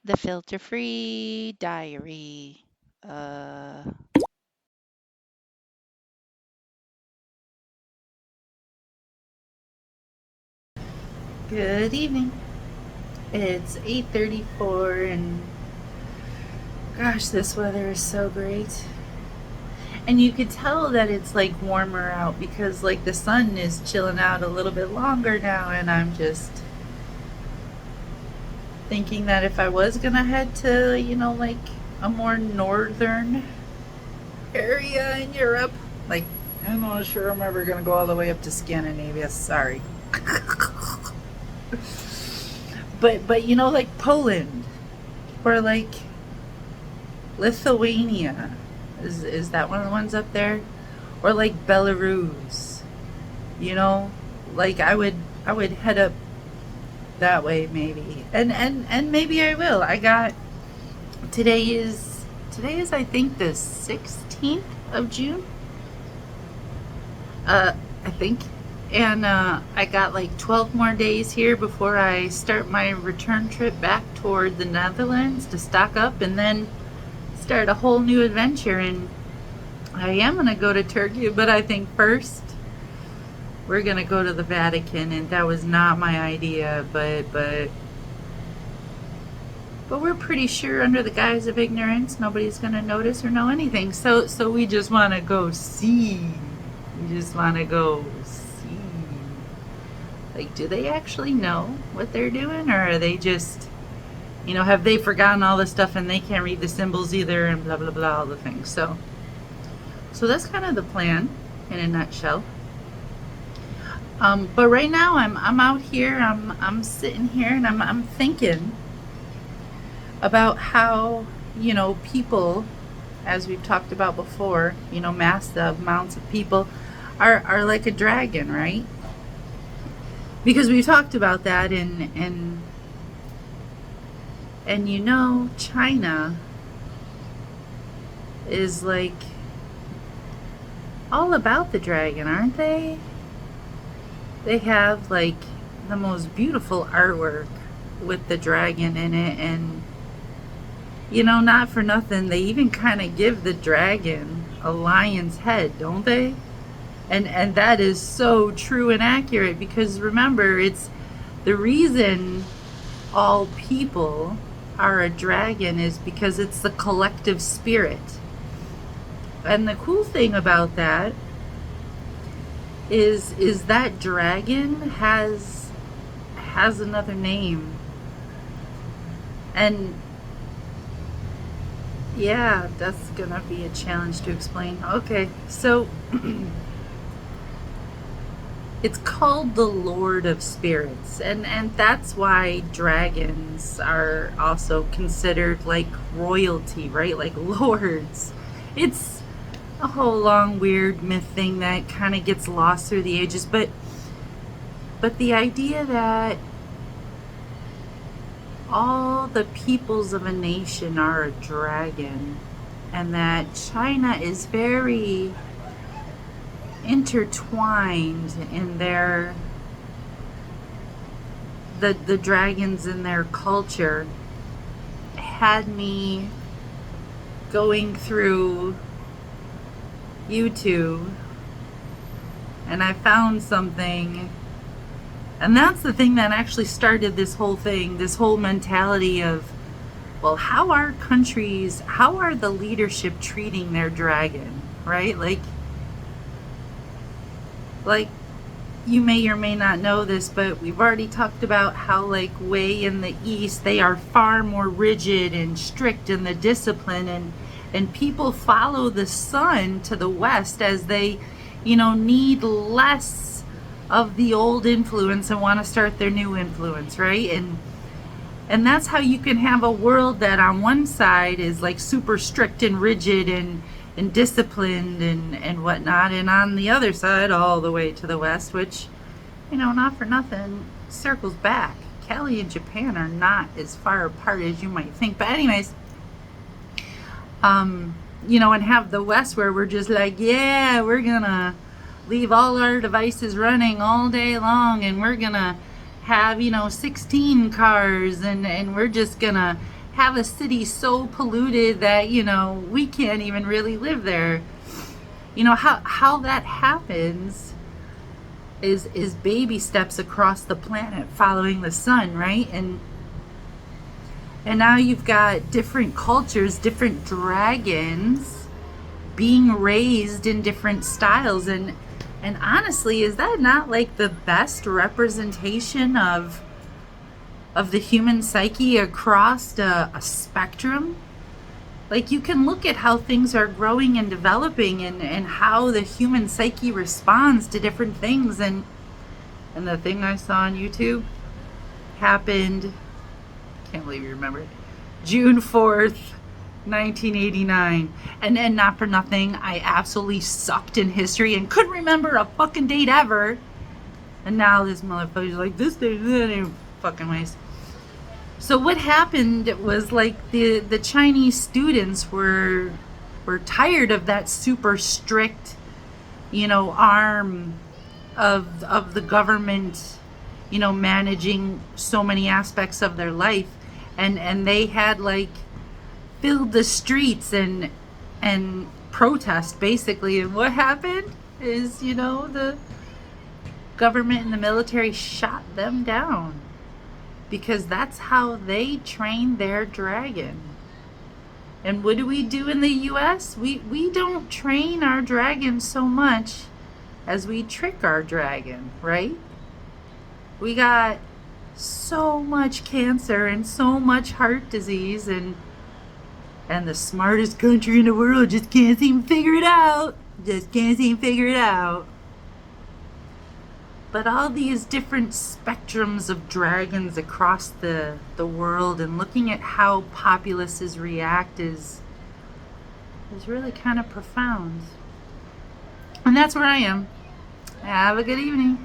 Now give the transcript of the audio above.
The filter-free diary. Good evening. It's 8:34 and gosh, this weather is so great. And you could tell that it's like warmer out because like the sun is chilling out a little bit longer now, and I'm just thinking that if I was gonna head to, like a more northern area in Europe, like I'm not sure I'm ever gonna go all the way up to Scandinavia, sorry. but like Poland or like Lithuania, is that one of the ones up there? Or like Belarus, like I would head up that way maybe, and maybe I will. I got today is I think the 16th of June, I think, and I got like 12 more days here before I start my return trip back toward the Netherlands to stock up and then start a whole new adventure. And I am gonna go to Turkey, but I think first we're gonna go to the Vatican, and that was not my idea, but we're pretty sure under the guise of ignorance nobody's gonna notice or know anything. So we just want to go see. We just want to go see. Like, do they actually know what they're doing, or are they just, have they forgotten all the stuff and they can't read the symbols either, and blah blah blah, all the things. So that's kind of the plan in a nutshell. But right now I'm out here. I'm sitting here and I'm thinking about how people, as we've talked about before, massive amounts of people are like a dragon, right? Because we've talked about that, and China is like all about the dragon, aren't they? They have like the most beautiful artwork with the dragon in it, and not for nothing, they even kind of give the dragon a lion's head, don't they? And that is so true and accurate, because remember, it's the reason all people are a dragon is because it's the collective spirit. And the cool thing about that is that dragon has another name. And yeah, that's gonna be a challenge to explain. Okay, so it's called the Lord of Spirits, and that's why dragons are also considered like royalty, right? Like lords. It's a whole long weird myth thing that kind of gets lost through the ages, but the idea that all the peoples of a nation are a dragon, and that China is very intertwined in the dragons in their culture, had me going through YouTube, and I found something. And that's the thing that actually started this whole thing, this whole mentality of, well, how are the leadership treating their dragon, right? Like you may or may not know this, but we've already talked about how like way in the East, they are far more rigid and strict in the discipline, and people follow the sun to the West as they, need less of the old influence and want to start their new influence, right? And that's how you can have a world that on one side is like super strict and rigid and disciplined and whatnot, and on the other side, all the way to the West, which, not for nothing, circles back. Cali and Japan are not as far apart as you might think. But anyways, and have the West where we're just like, yeah, we're gonna leave all our devices running all day long, and we're gonna have 16 cars, and we're just gonna have a city so polluted that, we can't even really live there. How that happens is baby steps across the planet following the sun, right? And now you've got different cultures, different dragons being raised in different styles. And honestly, is that not like the best representation of the human psyche across a spectrum? Like, you can look at how things are growing and developing, and how the human psyche responds to different things. And the thing I saw on YouTube happened, can't believe you remember it, June 4th, 1989. And not for nothing, I absolutely sucked in history and couldn't remember a fucking date ever. And now this motherfucker's like, this date, that ain't fucking waste. So what happened was, like, the Chinese students were tired of that super strict, arm of the government, managing so many aspects of their life, and they had, like, filled the streets and protest basically. And what happened is, the government and the military shot them down, because that's how they train their dragon. And what do we do in the US? We don't train our dragon so much as we trick our dragon, right? We got so much cancer and so much heart disease, and the smartest country in the world just can't seem to figure it out. Just can't seem to figure it out. But all these different spectrums of dragons across the world, and looking at how populaces react is really kind of profound. And that's where I am. Have a good evening.